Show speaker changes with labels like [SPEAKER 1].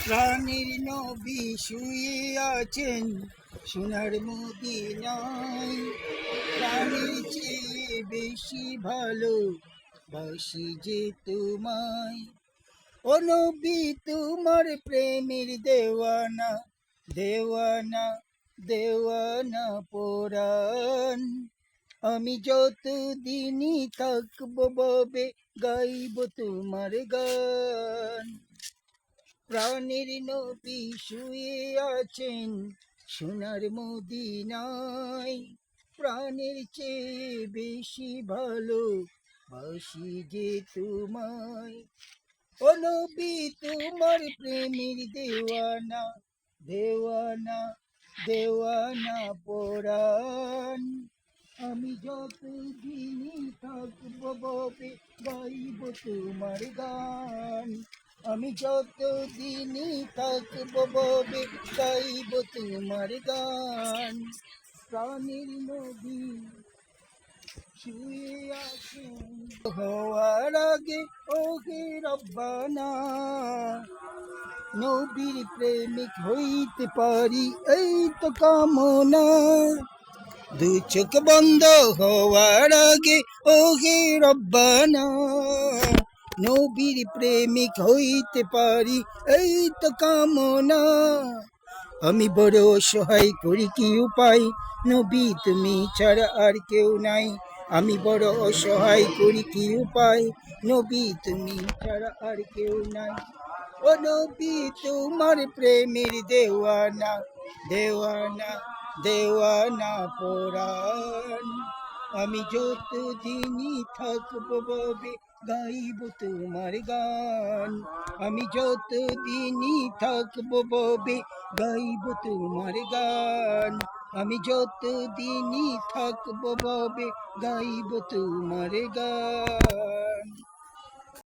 [SPEAKER 1] প্রাণের নবী শুয়ে আছেন সোনার মদিনায়। প্রাণের চেয়ে বেশি ভালো বাসি যে তোমায়। ও নবী তোমার প্রেমের দেওয়ানা, দেওয়ানা, দেওয়ানা পরাণ। আমি যতদিনই থাকবো ববে গাইব তোমার গান। প্রাণের নবী শুয়ে আছেন সোনার মদিনায়। প্রাণের চেয়ে বেশি ভালো বাসি যে তোমায়। ও নবী তোমার প্রেমের দেওয়ানা, দেওয়ানা, দেওয়ানা পরাণ। আমি যতদিনই থাকবো ববে গাইব তোমার গান। আমি যতদিনই থাকবো ববে গাইব তোমার গান। প্রাণের নবী শুয়ে আছেন হওয়ার আগে ওহে রব্বানা, নবীর প্রেমিক হইতে পারি এই তো কামনা। দু চোখ বন্ধ হওয়ার আগে ওহে রব্বানা, নবীর প্রেমিক হইতে পারি এই তো কামনা। আমি বড় অসহায়, করি কি উপায়, নবী তুমি ছাড়া আর কেউ নাই। আমি বড় অসহায়, করি কি উপায়, নবী তুমি ছাড়া আর কেউ নাই। ও নবী তোমার প্রেমের দেওয়ানা, দেওয়ানা, দেওয়ানা পরাণ। আমি যতদিনই থাকবো ববে গাইব তোমার গান। আমি যতদিনই থাকবো ববে গাইব তোমার গান। আমি যতদিনই থাকবো ববে গাইব তোমার গান।